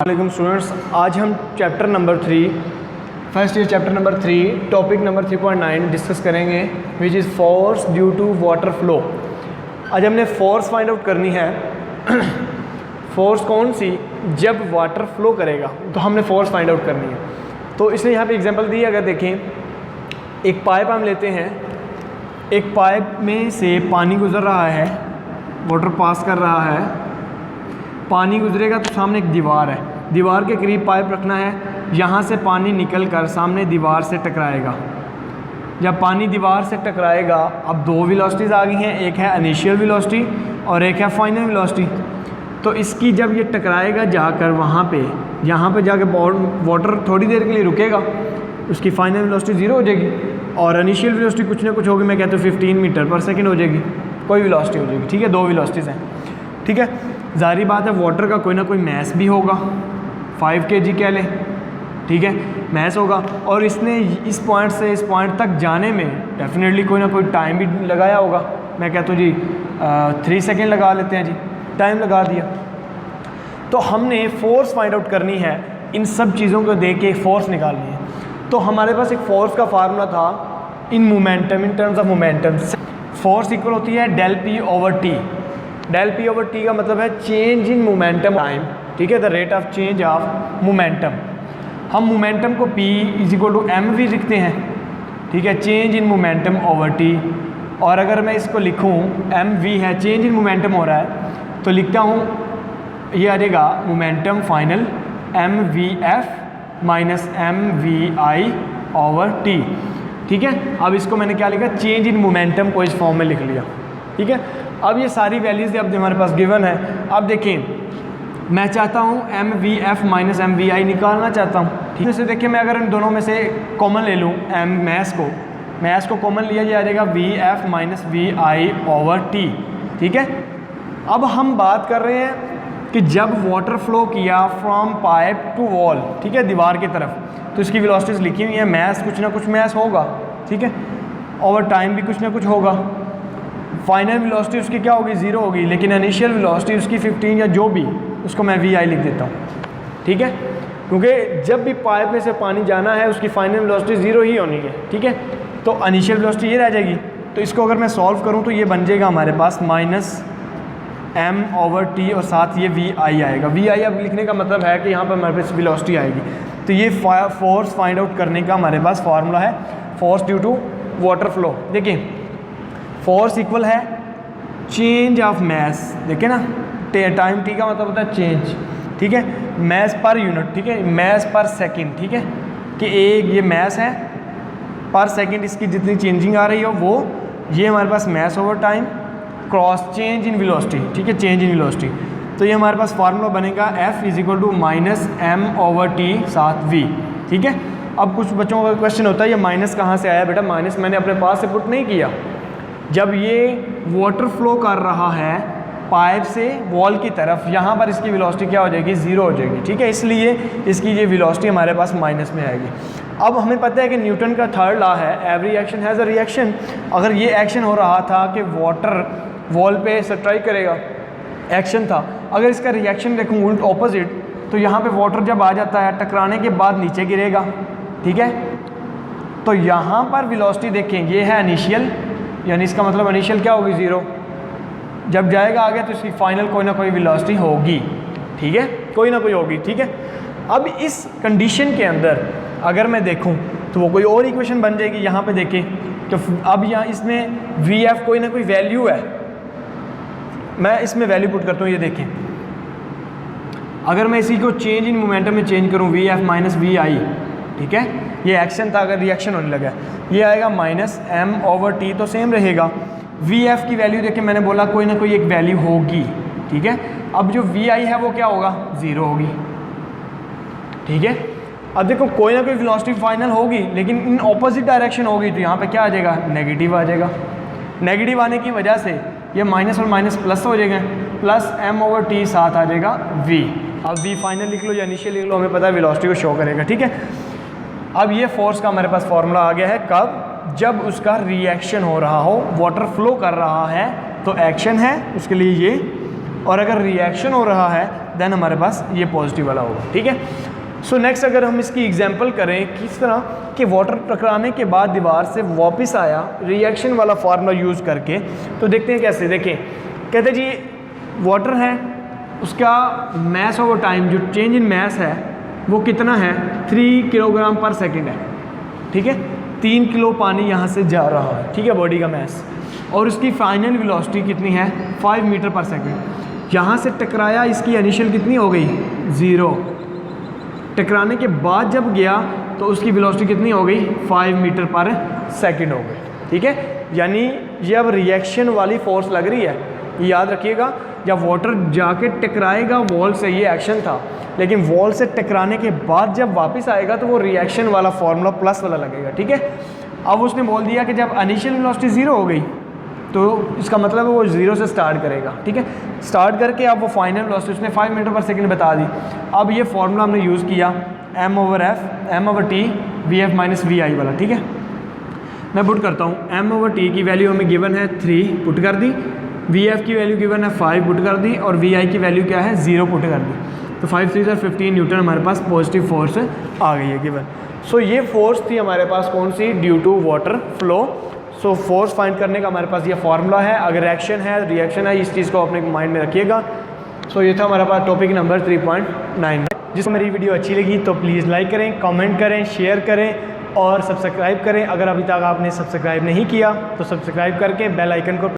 वालेकुम स्टूडेंट्स, आज हम chapter number 3 first year chapter number 3 topic number 3.9 discuss करेंगे, which is force due to water flow. आज हमने फोर्स फाइंड आउट करनी है। फोर्स कौन सी? जब वाटर फ्लो करेगा तो हमने फोर्स फाइंड आउट करनी है। तो इसलिए यहाँ पे एग्जांपल दी है। अगर देखें, एक पाइप हम लेते हैं, एक पाइप में से पानी गुजर रहा है, वाटर पास कर रहा है, पानी गुजरेगा तो सामने एक दीवार है, दीवार के करीब पाइप रखना है, यहाँ से पानी निकल कर सामने दीवार से टकराएगा। जब पानी दीवार से टकराएगा, अब दो वेलोसिटीज़ आ गई हैं, एक है इनिशियल वेलोसिटी और एक है फाइनल वेलोसिटी। तो इसकी जब ये टकराएगा जाकर वहाँ पे, यहाँ पे जाकर वाटर थोड़ी देर के लिए रुकेगा, उसकी फाइनल वेलोसिटी 0 हो जाएगी और इनिशियल वेलोसिटी कुछ ना कुछ होगी, मैं कहता हूँ 15 मीटर पर सेकेंड हो जाएगी, कोई वेलोसिटी हो जाएगी। ठीक है, दो वेलोसिटीज़ हैं। ठीक है, ज़ाहिर बात है वाटर का कोई ना कोई मैस भी होगा, 5 kg कह लें। ठीक है, मैस होगा और इसने इस पॉइंट से इस पॉइंट तक जाने में डेफिनेटली कोई ना कोई टाइम भी लगाया होगा। मैं कहता हूँ जी 3 सेकेंड लगा लेते हैं जी, टाइम लगा दिया। तो हमने फोर्स फाइंड आउट करनी है, इन सब चीज़ों को देख के फोर्स निकालनी है। तो हमारे पास एक फोर्स का फार्मूला था in momentum, in terms of momentum. Force equal होती है del p over t. Del p over t का मतलब है चेंज इन मोमेंटम टाइम। ठीक है, the rate of change of momentum. हम मोमेंटम को P is equal to m v लिखते हैं। ठीक है, change in momentum over t. और अगर मैं इसको लिखूं, एम वी है, चेंज इन मोमेंटम हो रहा है, तो लिखता हूँ ये आ जाएगा momentum final m V F minus M we i over t. ठीक है, अब इसको मैंने क्या लिखा, चेंज इन मोमेंटम को इस फॉर्म में लिख लिया। ठीक है, अब ये सारी वैल्यूज़ अब हमारे पास गिवन है। अब देखें, मैं चाहता हूँ M V F minus M we I निकालना चाहता हूँ। ठीक है, से देखिए मैं अगर इन दोनों में से कॉमन ले लूँ, मैथ्स को कॉमन लिया, ये आ जाएगा v F minus v i over t. ठीक है, अब हम बात कर रहे हैं कि जब वाटर फ्लो किया फ्रॉम पाइप टू वॉल, ठीक है, दीवार की तरफ, तो इसकी वेलोसिटीज़ लिखी हुई है। मैथ्स कुछ ना कुछ मैथ्स होगा, ठीक है, ओवर टाइम भी कुछ ना कुछ होगा। फाइनल वेलोसिटी उसकी क्या होगी, 0 होगी, लेकिन इनिशियल वेलोसिटी उसकी 15 या जो भी, उसको मैं वी आई लिख देता हूँ। ठीक है, क्योंकि जब भी पाइप में से पानी जाना है उसकी फाइनल वेलोसिटी 0 ही होनी है। ठीक है, तो इनिशियल वेलोसिटी ये रह जाएगी। तो इसको अगर मैं सॉल्व करूँ तो ये बन जाएगा हमारे पास माइनस एम ओवर टी और साथ ये वी आई आएगा। वी आई अब लिखने का मतलब है कि यहाँ पर हमारे पास वेलोसिटी आएगी। तो ये फोर्स फाइंड आउट करने का हमारे पास फार्मूला है, force due to water flow. देखिए, फोर्स इक्वल है चेंज ऑफ मैस। देखिए ना, टाइम टी का मतलब होता है चेंज। ठीक है, मैस पर यूनिट। ठीक है, मैस पर सेकंड। ठीक है, कि एक ये मैस है पर सेकंड, इसकी जितनी चेंजिंग आ रही हो वो, ये हमारे पास mass over time cross change in velocity. ठीक है, चेंज इन वेलोसिटी। तो ये हमारे पास फार्मूला बनेगा F is equal to minus M over T साथ V। ठीक है, अब कुछ बच्चों का क्वेश्चन होता है ये माइनस कहाँ से आया? बेटा माइनस मैंने अपने पास से पुट नहीं किया। जब ये वाटर फ्लो कर रहा है पाइप से वॉल की तरफ, यहाँ पर इसकी वेलोसिटी क्या हो जाएगी, 0 हो जाएगी। ठीक है, इसलिए इसकी ये वेलोसिटी हमारे पास माइनस में आएगी। अब हमें पता है कि न्यूटन का थर्ड लॉ है, every action has a reaction. अगर ये एक्शन हो रहा था कि वाटर वॉल पे स्ट्राइक करेगा, एक्शन था, अगर इसका रिएक्शन देखूँ उल्ट ऑपोजिट, तो यहाँ पे वाटर जब आ जाता है टकराने के बाद नीचे गिरेगा। ठीक है, तो यहाँ पर वेलोसिटी देखें, ये है इनिशियल, यानी इसका मतलब इनिशियल क्या होगी, 0। जब जाएगा आगे तो इसकी फाइनल कोई ना कोई वेलोसिटी होगी। ठीक है, कोई ना कोई होगी। ठीक है, अब इस कंडीशन के अंदर अगर मैं देखूं तो वो कोई और इक्वेशन बन जाएगी। यहाँ पे देखें कि अब यहाँ इसमें वी एफ कोई ना कोई वैल्यू है, मैं इसमें वैल्यू पुट करता हूँ। ये देखें, अगर मैं इसी को चेंज इन मोमेंटम में चेंज करूँ, वी एफ माइनस वी आई, ठीक है, ये एक्शन था, अगर रिएक्शन होने लगा ये आएगा माइनस एम ओवर टी, तो सेम रहेगा। वी एफ की वैल्यू देखें, मैंने बोला कोई ना कोई एक वैल्यू होगी। ठीक है, अब जो वी आई है वो क्या होगा, 0 होगी। ठीक है, अब देखो कोई ना कोई वेलोसिटी फाइनल होगी, लेकिन इन ऑपोजिट डायरेक्शन होगी, तो यहाँ पे क्या आ जाएगा, नेगेटिव आ जाएगा। नेगेटिव आने की वजह से ये माइनस और माइनस प्लस हो जाएगा, प्लस एम ओवर टी साथ आ जाएगा वी। अब वी फाइनल लिख लो या इनिशियल लिख लो, हमें पता है वेलोसिटी को शो करेगा। ठीक है, अब ये फोर्स का हमारे पास फॉर्मूला आ गया है, कब, जब उसका रिएक्शन हो रहा हो, वाटर फ्लो कर रहा है तो एक्शन है उसके लिए ये, और अगर रिएक्शन हो रहा है देन हमारे पास ये पॉजिटिव वाला होगा, ठीक है। सो नेक्स्ट अगर हम इसकी एग्जांपल करें किस तरह कि वाटर टकराने के बाद दीवार से वापस आया रिएक्शन वाला फार्मूला यूज़ करके, तो देखते हैं कैसे। देखें, कहते जी वाटर है, उसका मैस ओवर टाइम जो चेंज इन मैस है वो कितना है 3 किलोग्राम पर सेकेंड है, ठीक है। 3 किलो पानी यहाँ से जा रहा है, ठीक है, बॉडी का मैस, और उसकी फाइनल वेलोसिटी कितनी है 5 मीटर पर सेकेंड। यहाँ से टकराया, इसकी इनिशियल कितनी हो गई 0, टकराने के बाद जब गया तो उसकी वेलोसिटी कितनी हो गई 5 मीटर पर सेकेंड हो गई, ठीक है। यानी ये अब रिएक्शन वाली फोर्स लग रही है, ये याद रखिएगा। जब वाटर जाके टकराएगा वॉल से, ये एक्शन था, लेकिन वॉल से टकराने के बाद जब वापस आएगा तो वो रिएक्शन वाला फार्मूला प्लस वाला लगेगा, ठीक है। अब उसने बोल दिया कि जब इनिशियल वेलोसिटी 0 हो गई तो इसका मतलब है वो 0 से स्टार्ट करेगा, ठीक है। स्टार्ट करके अब वो फाइनल वेलोसिटी उसने 5 मीटर पर सेकेंड बता दी। अब ये फार्मूला हमने यूज़ किया m/t vf माइनस vi वाला, ठीक है। मैं पुट करता हूँ, m/t की वैल्यू हमें गिवन है 3 पुट कर दी, vf की वैल्यू गिवन है 5 पुट कर दी, और vi की वैल्यू क्या है 0 पुट कर दी। तो 5 3 15 न्यूटन हमारे पास पॉजिटिव फोर्स आ गई है गिवन। सो ये फोर्स थी हमारे पास कौन सी, due to water flow. So force find करने का हमारे पास ये फार्मूला है। अगर एक्शन है रिएक्शन है, इस चीज़ को अपने माइंड में रखिएगा। सो ये था हमारे पास टॉपिक नंबर 3.9। जिसको मेरी वीडियो अच्छी लगी तो प्लीज़ लाइक करें, कमेंट करें, शेयर करें और सब्सक्राइब करें। अगर अभी तक आपने सब्सक्राइब नहीं किया तो सब्सक्राइब करके बेल आइकन को